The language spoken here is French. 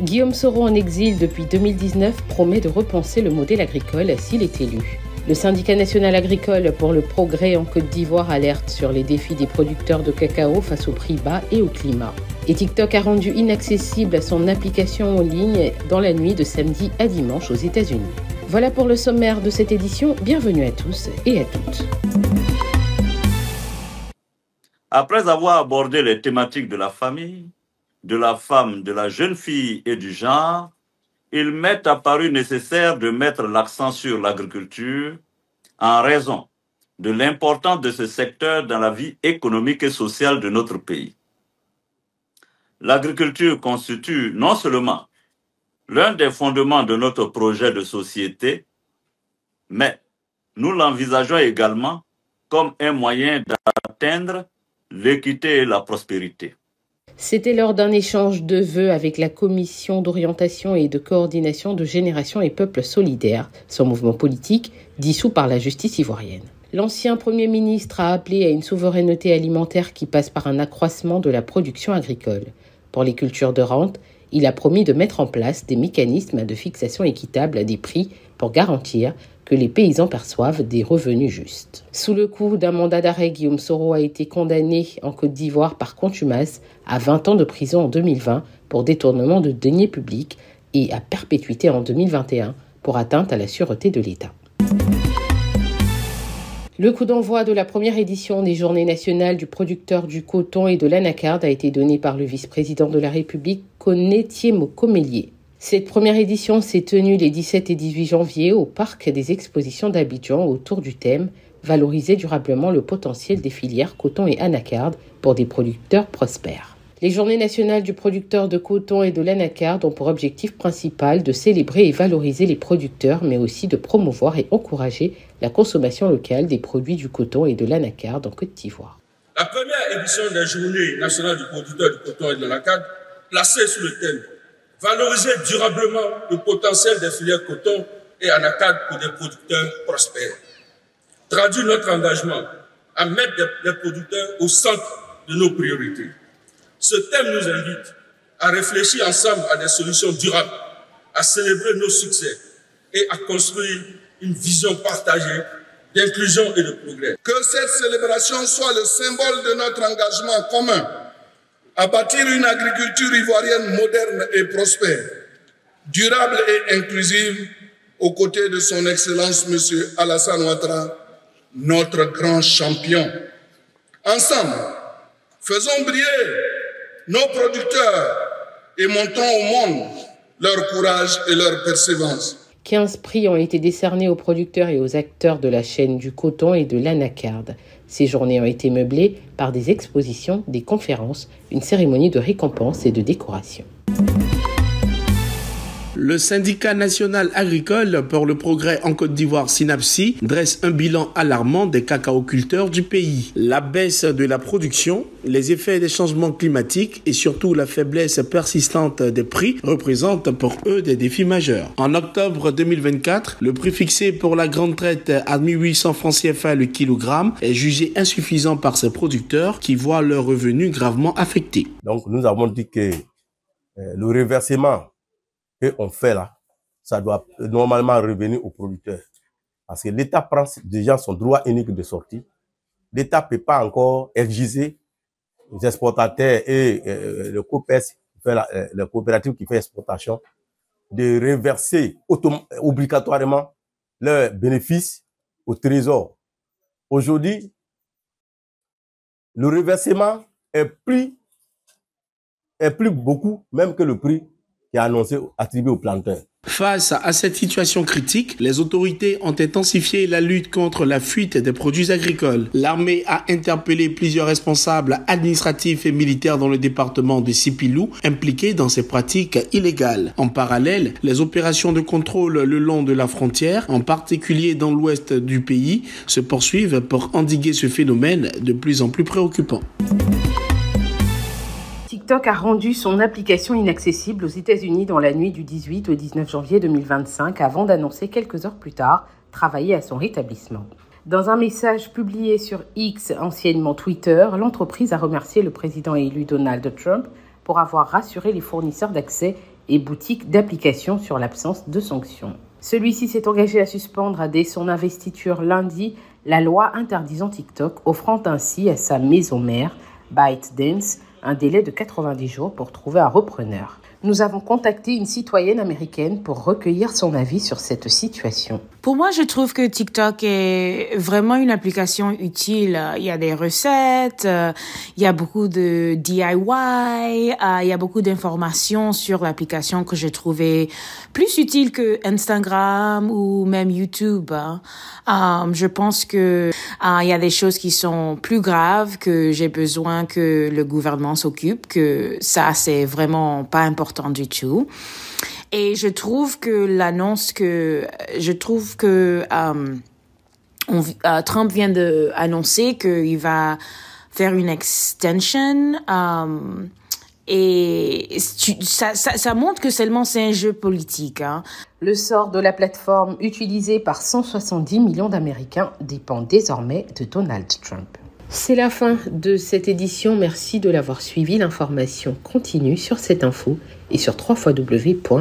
Guillaume Soro, en exil depuis 2019, promet de repenser le modèle agricole s'il est élu. Le syndicat national agricole pour le progrès en Côte d'Ivoire alerte sur les défis des producteurs de cacao face aux prix bas et au climat. Et TikTok a rendu inaccessible son application en ligne dans la nuit de samedi à dimanche aux États-Unis. Voilà pour le sommaire de cette édition. Bienvenue à tous et à toutes. Après avoir abordé les thématiques de la famille, de la femme, de la jeune fille et du genre, il m'est apparu nécessaire de mettre l'accent sur l'agriculture en raison de l'importance de ce secteur dans la vie économique et sociale de notre pays. L'agriculture constitue non seulement l'un des fondements de notre projet de société, mais nous l'envisageons également comme un moyen d'atteindre l'équité et la prospérité. C'était lors d'un échange de vœux avec la Commission d'orientation et de coordination de Génération et Peuple Solidaire, son mouvement politique dissous par la justice ivoirienne. L'ancien Premier ministre a appelé à une souveraineté alimentaire qui passe par un accroissement de la production agricole. Pour les cultures de rente, il a promis de mettre en place des mécanismes de fixation équitable des prix pour garantir que les paysans perçoivent des revenus justes. Sous le coup d'un mandat d'arrêt, Guillaume Soro a été condamné en Côte d'Ivoire par contumace à 20 ans de prison en 2020 pour détournement de deniers publics et à perpétuité en 2021 pour atteinte à la sûreté de l'État. Le coup d'envoi de la première édition des Journées nationales du producteur du coton et de l'anacarde a été donné par le vice-président de la République, Koné Thiemo-Komélié. Cette première édition s'est tenue les 17 et 18 janvier au parc des expositions d'Abidjan autour du thème « Valoriser durablement le potentiel des filières coton et anacarde pour des producteurs prospères ». Les Journées nationales du producteur de coton et de l'anacarde ont pour objectif principal de célébrer et valoriser les producteurs, mais aussi de promouvoir et encourager la consommation locale des produits du coton et de l'anacarde en Côte d'Ivoire. La première édition des Journées nationales du producteur du coton et de l'anacarde, placée sous le thème « Valoriser durablement le potentiel des filières coton et anacarde pour des producteurs prospères », traduit notre engagement à mettre les producteurs au centre de nos priorités. Ce thème nous invite à réfléchir ensemble à des solutions durables, à célébrer nos succès et à construire une vision partagée d'inclusion et de progrès. Que cette célébration soit le symbole de notre engagement commun à bâtir une agriculture ivoirienne moderne et prospère, durable et inclusive, aux côtés de son Excellence M. Alassane Ouattara, notre grand champion. Ensemble, faisons briller nos producteurs et montons au monde leur courage et leur persévérance. 15 prix ont été décernés aux producteurs et aux acteurs de la chaîne du coton et de l'anacarde. Ces journées ont été meublées par des expositions, des conférences, une cérémonie de récompense et de décoration. Le syndicat national agricole pour le progrès en Côte d'Ivoire, SYNAPSI, dresse un bilan alarmant des cacaoculteurs du pays. La baisse de la production, les effets des changements climatiques et surtout la faiblesse persistante des prix représentent pour eux des défis majeurs. En octobre 2024, le prix fixé pour la grande traite à 1800 francs CFA le kilogramme est jugé insuffisant par ces producteurs qui voient leurs revenus gravement affectés. Donc nous avons dit que le reversement qu'on fait là, ça doit normalement revenir aux producteurs. Parce que l'État prend déjà son droit unique de sortie. L'État ne peut pas encore exiger les exportateurs et le COPES, le coopérative qui fait exportation, de reverser obligatoirement leurs bénéfices au trésor. Aujourd'hui, le reversement est plus beaucoup, même que le prix qui est annoncé, attribué aux planteurs. Face à cette situation critique, les autorités ont intensifié la lutte contre la fuite des produits agricoles. L'armée a interpellé plusieurs responsables administratifs et militaires dans le département de Sipilou impliqués dans ces pratiques illégales. En parallèle, les opérations de contrôle le long de la frontière, en particulier dans l'ouest du pays, se poursuivent pour endiguer ce phénomène de plus en plus préoccupant. TikTok a rendu son application inaccessible aux États-Unis dans la nuit du 18 au 19 janvier 2025 avant d'annoncer quelques heures plus tard travailler à son rétablissement. Dans un message publié sur X, anciennement Twitter, l'entreprise a remercié le président élu Donald Trump pour avoir rassuré les fournisseurs d'accès et boutiques d'applications sur l'absence de sanctions. Celui-ci s'est engagé à suspendre dès son investiture lundi la loi interdisant TikTok, offrant ainsi à sa maison mère, ByteDance, un délai de 90 jours pour trouver un repreneur. Nous avons contacté une citoyenne américaine pour recueillir son avis sur cette situation. Pour moi, je trouve que TikTok est vraiment une application utile. Il y a des recettes, il y a beaucoup de DIY, il y a beaucoup d'informations sur l'application que j'ai trouvé plus utile que Instagram ou même YouTube. Je pense que il y a des choses qui sont plus graves que j'ai besoin que le gouvernement s'occupe, que ça c'est vraiment pas important du tout. Et je trouve que Trump vient de annoncer qu'il va faire une extension, et ça montre que seulement c'est un jeu politique, hein. Le sort de la plateforme utilisée par 170 millions d'Américains dépend désormais de Donald Trump. C'est la fin de cette édition. Merci de l'avoir suivi. L'information continue sur cette info et sur www.cetinfo.ci.